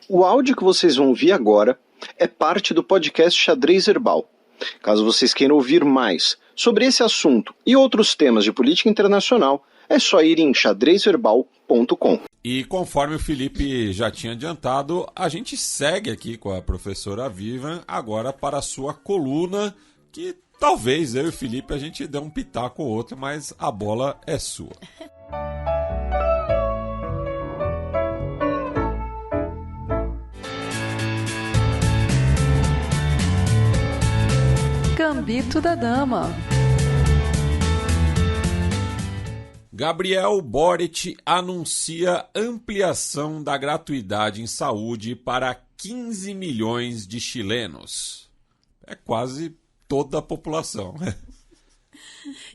O áudio que vocês vão ouvir agora é parte do podcast Xadrez Herbal. Caso vocês queiram ouvir mais sobre esse assunto e outros temas de política internacional, é só ir em xadrezherbal.com. E conforme o Felipe já tinha adiantado, a gente segue aqui com a professora Vivian agora para a sua coluna, que talvez eu e o Felipe a gente dê um pitaco ou outro, mas a bola é sua. Gambito da Dama. Gabriel Boric anuncia ampliação da gratuidade em saúde para 15 milhões de chilenos. É quase toda a população.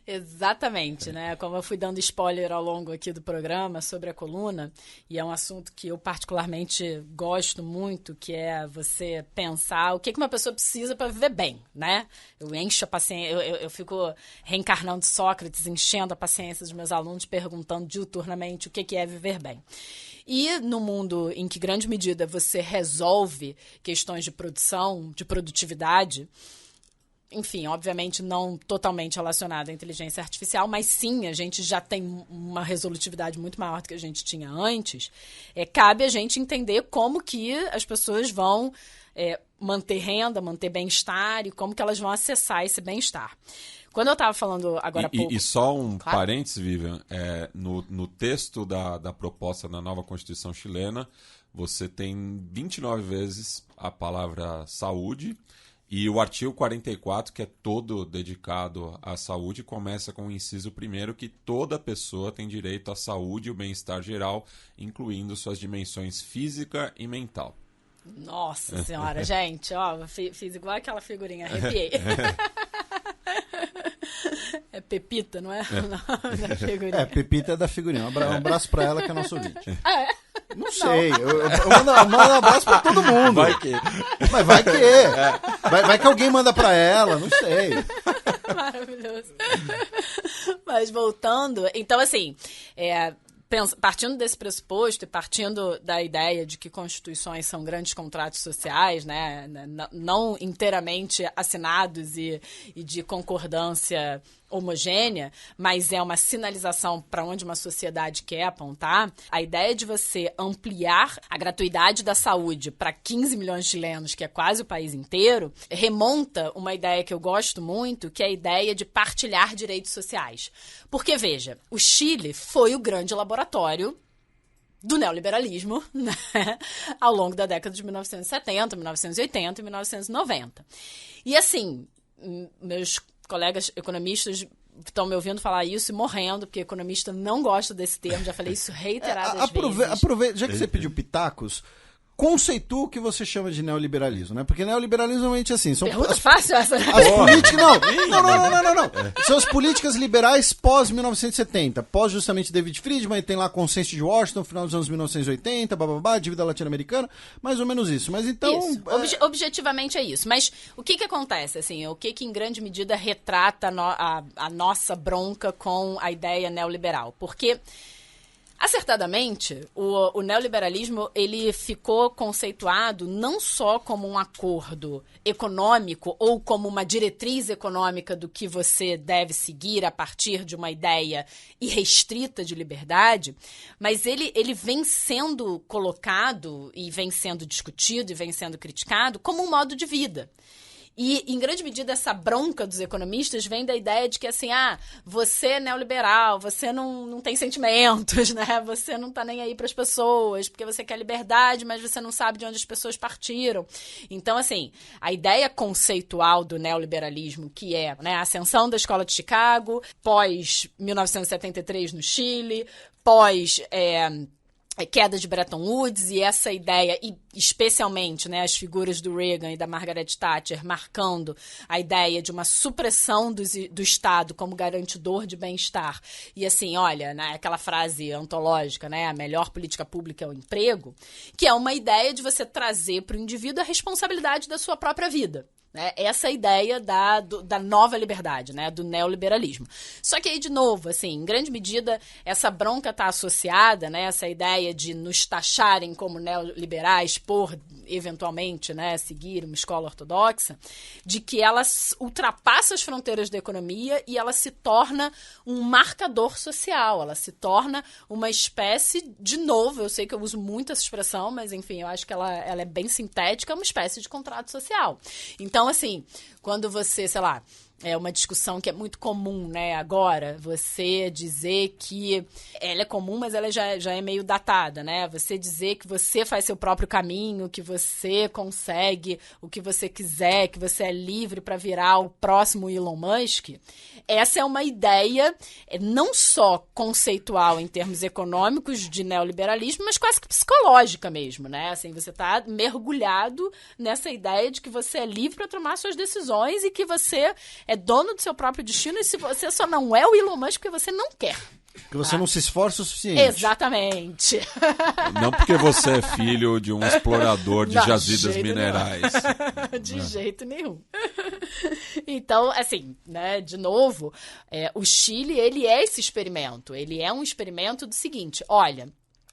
Exatamente, né? Como eu fui dando spoiler ao longo aqui do programa sobre a coluna, e é um assunto que eu particularmente gosto muito, que é você pensar o que uma pessoa precisa para viver bem, né? Eu encho a paciência, eu fico reencarnando Sócrates, enchendo a paciência dos meus alunos, perguntando diuturnamente o que é viver bem. E no mundo em que, em grande medida, você resolve questões de produção, de produtividade, enfim, obviamente não totalmente relacionado à inteligência artificial, mas sim, a gente já tem uma resolutividade muito maior do que a gente tinha antes. Cabe a gente entender como que as pessoas vão manter renda, manter bem-estar e como que elas vão acessar esse bem-estar. Quando eu estava falando agora há pouco... E só um parênteses, Vivian, no texto da proposta da nova Constituição chilena, você tem 29 vezes a palavra saúde. E o artigo 44, que é todo dedicado à saúde, começa com o inciso primeiro, que toda pessoa tem direito à saúde e o bem-estar geral, incluindo suas dimensões física e mental. Nossa senhora, gente, ó, fiz igual aquela figurinha, arrepiei. É Pepita, não é? Da figurinha. Pepita é da figurinha. Um abraço pra ela, que é nosso ouvinte. Não Não. sei, eu mando um abraço pra todo mundo. Vai que... Mas vai que. Vai que alguém manda pra ela, não sei. Maravilhoso. Mas voltando, então assim, partindo desse pressuposto e partindo da ideia de que constituições são grandes contratos sociais, né, não inteiramente assinados e de concordância homogênea, mas é uma sinalização para onde uma sociedade quer apontar, a ideia de você ampliar a gratuidade da saúde para 15 milhões de chilenos, que é quase o país inteiro, remonta uma ideia que eu gosto muito, que é a ideia de partilhar direitos sociais. Porque, veja, o Chile foi o grande laboratório do neoliberalismo, né, ao longo da década de 1970, 1980 e 1990. E, assim, meus colegas economistas estão me ouvindo falar isso e morrendo, porque economista não gosta desse termo, já falei isso reiteradas vezes. Aproveita, já que você pediu pitacos, conceitua o que você chama de neoliberalismo, né? Porque neoliberalismo realmente assim... Pergunta fácil essa, né? As políticas... Não. São as políticas liberais pós-1970. Pós justamente David Friedman, tem lá consenso de Washington, no final dos anos 1980, dívida latino-americana, mais ou menos isso. Mas então... Isso. Objetivamente é isso. Mas o que acontece, assim? O que em grande medida retrata a nossa bronca com a ideia neoliberal? Porque... acertadamente, o neoliberalismo ele ficou conceituado não só como um acordo econômico ou como uma diretriz econômica do que você deve seguir a partir de uma ideia irrestrita de liberdade, mas ele vem sendo colocado e vem sendo discutido e vem sendo criticado como um modo de vida. E, em grande medida, essa bronca dos economistas vem da ideia de que, assim, você é neoliberal, você não tem sentimentos, né? Você não tá nem aí para as pessoas, porque você quer liberdade, mas você não sabe de onde as pessoas partiram. Então, assim, a ideia conceitual do neoliberalismo, que é, né, a ascensão da Escola de Chicago, pós-1973 no Chile, queda de Bretton Woods e essa ideia, e especialmente, né, as figuras do Reagan e da Margaret Thatcher marcando a ideia de uma supressão do Estado como garantidor de bem-estar. E assim, olha, né, aquela frase antológica, né, a melhor política pública é o emprego, que é uma ideia de você trazer para o indivíduo a responsabilidade da sua própria vida. né? Essa é a ideia da nova liberdade, né? Do neoliberalismo. Só que aí, de novo, assim, em grande medida, essa bronca está associada, né? Essa ideia de nos taxarem como neoliberais por, eventualmente, né, seguir uma escola ortodoxa, de que ela ultrapassa as fronteiras da economia e ela se torna um marcador social, ela se torna uma espécie, de novo, eu sei que eu uso muito essa expressão, mas enfim, eu acho que ela é bem sintética, uma espécie de contrato social. Então, assim, quando você, sei lá, é uma discussão que é muito comum, né, agora, você dizer que ela é comum, mas ela já é meio datada, né? Você dizer que você faz seu próprio caminho, que você consegue o que você quiser, que você é livre para virar o próximo Elon Musk. Essa é uma ideia não só conceitual em termos econômicos de neoliberalismo, mas quase que psicológica mesmo, né? Assim, você está mergulhado nessa ideia de que você é livre para tomar suas decisões e que você é dono do seu próprio destino, e se você só não é o Elon Musk porque você não quer. Que você não se esforça o suficiente. Exatamente. Não porque você é filho de um explorador de jazidas minerais. De jeito nenhum. Então, assim, né, de novo, o Chile, ele é esse experimento. Ele é um experimento do seguinte, olha,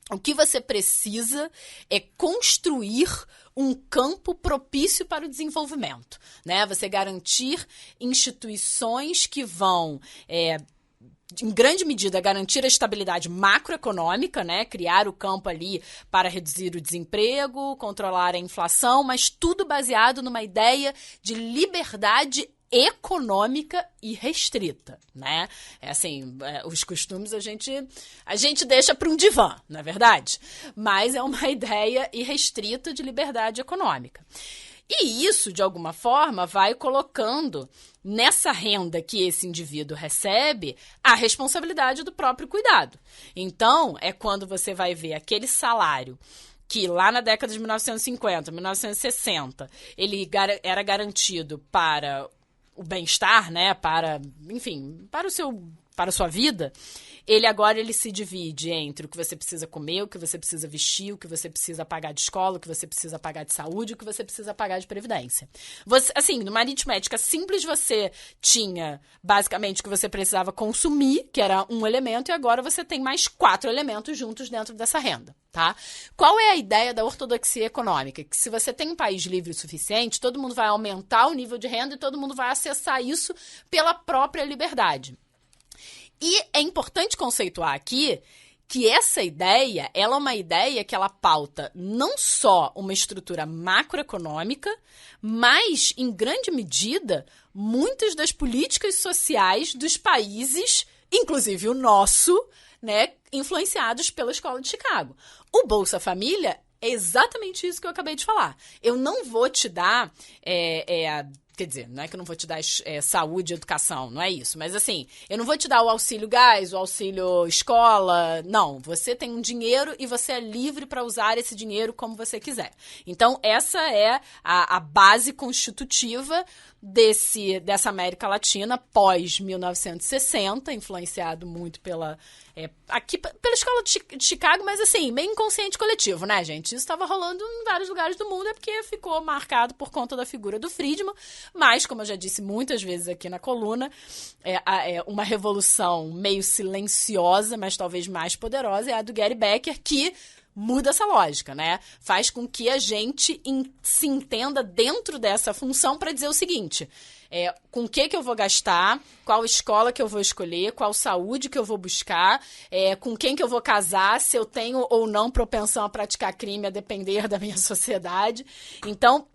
o que você precisa é construir um campo propício para o desenvolvimento, né? Você garantir instituições que vão, em grande medida, garantir a estabilidade macroeconômica, né? Criar o campo ali para reduzir o desemprego, controlar a inflação, mas tudo baseado numa ideia de liberdade econômica e restrita, né? Assim, os costumes a gente deixa para um divã, não é verdade? Mas é uma ideia irrestrita de liberdade econômica. E isso, de alguma forma, vai colocando nessa renda que esse indivíduo recebe a responsabilidade do próprio cuidado. Então, é quando você vai ver aquele salário que lá na década de 1950, 1960, ele era garantido para o bem-estar, né, enfim, para a sua vida, ele se divide entre o que você precisa comer, o que você precisa vestir, o que você precisa pagar de escola, o que você precisa pagar de saúde, o que você precisa pagar de previdência. Você, assim, numa aritmética simples, você tinha basicamente o que você precisava consumir, que era um elemento, e agora você tem mais 4 elementos juntos dentro dessa renda. Tá? Qual é a ideia da ortodoxia econômica? Que se você tem um país livre o suficiente, todo mundo vai aumentar o nível de renda e todo mundo vai acessar isso pela própria liberdade. E é importante conceituar aqui que essa ideia, ela é uma ideia que ela pauta não só uma estrutura macroeconômica, mas, em grande medida, muitas das políticas sociais dos países, inclusive o nosso, né, influenciados pela Escola de Chicago. O Bolsa Família é exatamente isso que eu acabei de falar. Eu não vou te dar... Quer dizer, não é que eu não vou te dar saúde e educação, não é isso. Mas assim, eu não vou te dar o auxílio gás, o auxílio escola. Não, você tem um dinheiro e você é livre para usar esse dinheiro como você quiser. Então, essa é a base constitutiva dessa América Latina pós-1960, influenciado muito pela Escola de Chicago, mas assim, meio inconsciente coletivo, né, gente? Isso estava rolando em vários lugares do mundo, porque ficou marcado por conta da figura do Friedman, mas, como eu já disse muitas vezes aqui na coluna, uma revolução meio silenciosa, mas talvez mais poderosa, é a do Gary Becker, que muda essa lógica, né? Faz com que a gente se entenda dentro dessa função para dizer o seguinte: com o que eu vou gastar, qual escola que eu vou escolher, qual saúde que eu vou buscar, com quem que eu vou casar, se eu tenho ou não propensão a praticar crime, a depender da minha sociedade. Então,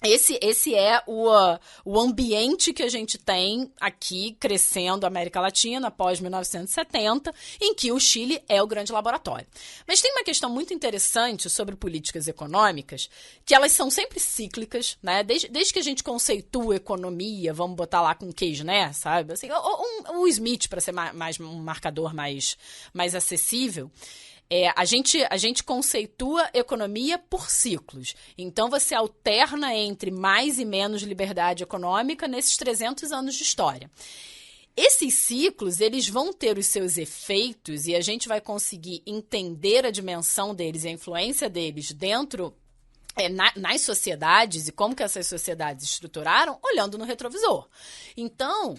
esse é o ambiente que a gente tem aqui crescendo a América Latina após 1970, em que o Chile é o grande laboratório. Mas tem uma questão muito interessante sobre políticas econômicas, que elas são sempre cíclicas, né? Desde que a gente conceitua economia, vamos botar lá com queijo, né? Sabe? Assim, o Smith, para ser um marcador mais acessível. A gente conceitua economia por ciclos. Então, você alterna entre mais e menos liberdade econômica nesses 300 anos de história. Esses ciclos, eles vão ter os seus efeitos e a gente vai conseguir entender a dimensão deles e a influência deles dentro nas sociedades e como que essas sociedades estruturaram, olhando no retrovisor. Então,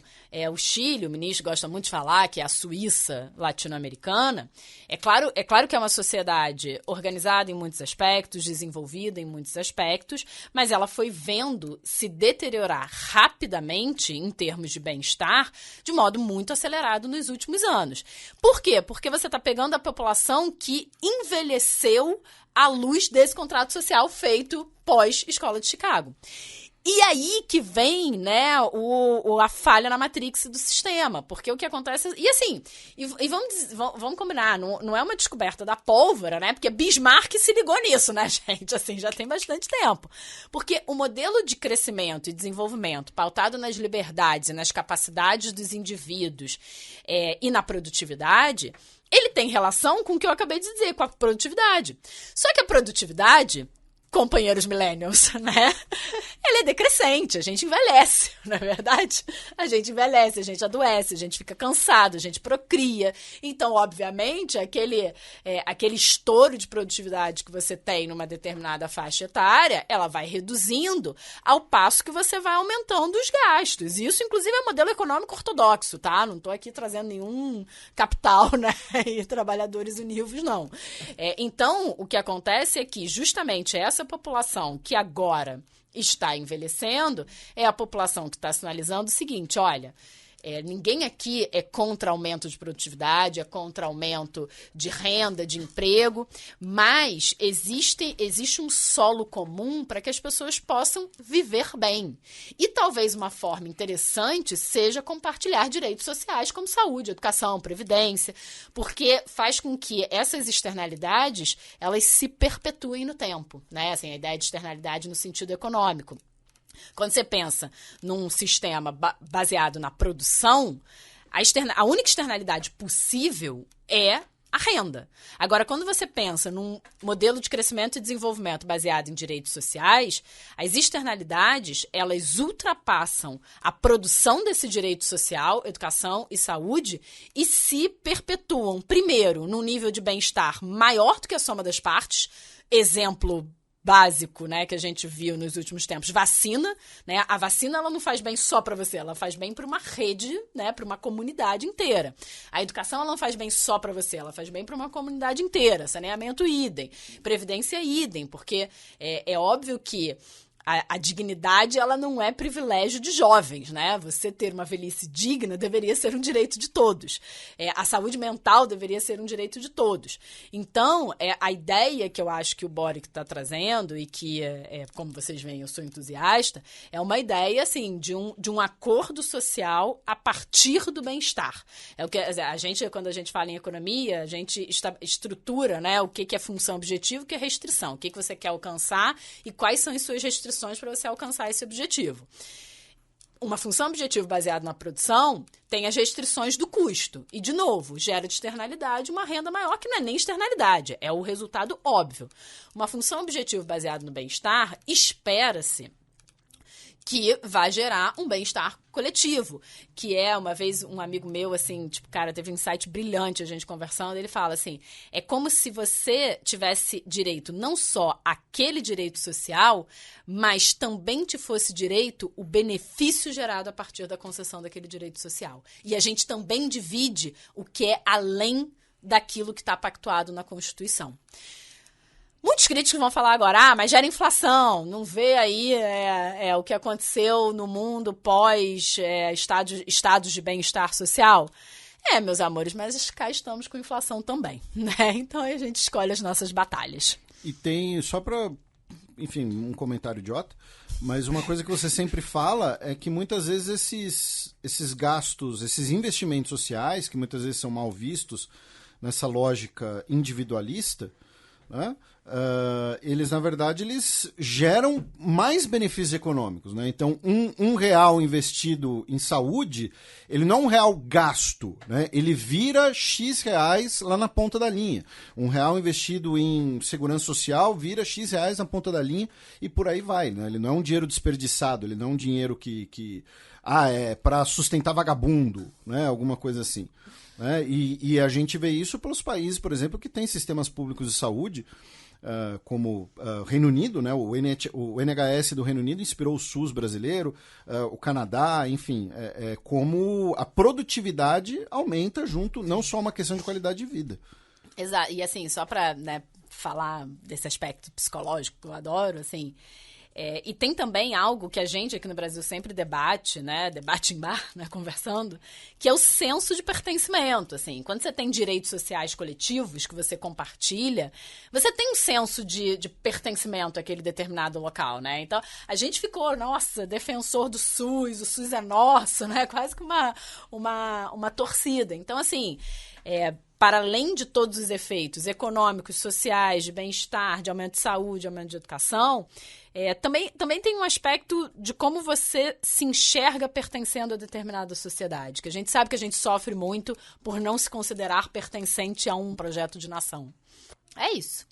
o Chile, o ministro gosta muito de falar que é a Suíça latino-americana. É claro que é uma sociedade organizada em muitos aspectos, desenvolvida em muitos aspectos, mas ela foi vendo se deteriorar rapidamente em termos de bem-estar de modo muito acelerado nos últimos anos. Por quê? Porque você está pegando a população que envelheceu à luz desse contrato social feito pós-Escola de Chicago. E aí que vem, né, a falha na matrix do sistema, porque o que acontece... E assim, vamos combinar, não é uma descoberta da pólvora, né, porque Bismarck se ligou nisso, né, gente, assim, já tem bastante tempo. Porque o modelo de crescimento e desenvolvimento pautado nas liberdades e nas capacidades dos indivíduos e na produtividade... ele tem relação com o que eu acabei de dizer, com a produtividade. Só que a produtividade, companheiros millennials, né? Ela é decrescente, a gente envelhece, não é verdade? A gente envelhece, a gente adoece, a gente fica cansado, a gente procria. Então, obviamente, aquele estouro de produtividade que você tem numa determinada faixa etária, ela vai reduzindo ao passo que você vai aumentando os gastos. E isso, inclusive, é modelo econômico ortodoxo, tá? Não estou aqui trazendo nenhum capital, né? E trabalhadores univos, não. Então, o que acontece é que, justamente, essa população que agora está envelhecendo é a população que está sinalizando o seguinte, olha, ninguém aqui é contra aumento de produtividade, é contra aumento de renda, de emprego, mas existe um solo comum para que as pessoas possam viver bem. E talvez uma forma interessante seja compartilhar direitos sociais como saúde, educação, previdência, porque faz com que essas externalidades elas se perpetuem no tempo, né? Assim, a ideia de externalidade no sentido econômico. Quando você pensa num sistema baseado na produção, a única externalidade possível é a renda. Agora, quando você pensa num modelo de crescimento e desenvolvimento baseado em direitos sociais, as externalidades, elas ultrapassam a produção desse direito social, educação e saúde, e se perpetuam, primeiro, num nível de bem-estar maior do que a soma das partes. Exemplo básico, né, que a gente viu nos últimos tempos, vacina, né? A vacina ela não faz bem só para você, ela faz bem para uma rede, né, para uma comunidade inteira. A educação ela não faz bem só para você, ela faz bem para uma comunidade inteira. Saneamento idem, previdência idem, porque é óbvio que a dignidade, ela não é privilégio de jovens, né? Você ter uma velhice digna deveria ser um direito de todos. A saúde mental deveria ser um direito de todos. Então, a ideia que eu acho que o Boric está trazendo e que, como vocês veem, eu sou entusiasta, é uma ideia, assim, de um acordo social a partir do bem-estar. É o que a gente, quando a gente fala em economia, a gente estrutura, né, o que é função objetivo e o que é restrição. O que você quer alcançar e quais são as suas restrições para você alcançar esse objetivo. Uma função objetivo baseada na produção tem as restrições do custo. E, de novo, gera de externalidade uma renda maior, que não é nem externalidade, é o resultado óbvio. Uma função objetivo baseada no bem-estar, espera-se que vai gerar um bem-estar coletivo, que uma vez um amigo meu, assim, tipo, cara, teve um insight brilhante a gente conversando, ele fala assim, é como se você tivesse direito não só àquele direito social, mas também te fosse direito o benefício gerado a partir da concessão daquele direito social. E a gente também divide o que é além daquilo que está pactuado na Constituição. Muitos críticos vão falar agora, mas gera inflação, não vê aí o que aconteceu no mundo pós estados de bem-estar social? Meus amores, mas cá estamos com inflação também, né? Então a gente escolhe as nossas batalhas. E tem, só para, enfim, um comentário idiota, mas uma coisa que você sempre fala é que muitas vezes esses gastos, esses investimentos sociais, que muitas vezes são mal vistos nessa lógica individualista, né? Eles, na verdade, eles geram mais benefícios econômicos, né? Então, um real investido em saúde, ele não é um real gasto, né? Ele vira X reais lá na ponta da linha. Um real investido em segurança social vira X reais na ponta da linha e por aí vai, né? Ele não é um dinheiro desperdiçado, ele não é um dinheiro que é para sustentar vagabundo, né? Alguma coisa assim. Né? E a gente vê isso pelos países, por exemplo, que têm sistemas públicos de saúde, como o Reino Unido, né? O NHS do Reino Unido inspirou o SUS brasileiro, o Canadá, enfim, como a produtividade aumenta junto, não só uma questão de qualidade de vida. Exato, e assim, só para, né, falar desse aspecto psicológico que eu adoro, assim... e tem também algo que a gente aqui no Brasil sempre debate, né? Debate em bar, né? Conversando, que é o senso de pertencimento, assim. Quando você tem direitos sociais coletivos que você compartilha, você tem um senso de pertencimento àquele determinado local, né? Então, a gente ficou, nossa, defensor do SUS, o SUS é nosso, né? Quase que uma torcida. Então, assim... para além de todos os efeitos econômicos, sociais, de bem-estar, de aumento de saúde, aumento de educação, também tem um aspecto de como você se enxerga pertencendo a determinada sociedade, que a gente sabe que a gente sofre muito por não se considerar pertencente a um projeto de nação. É isso.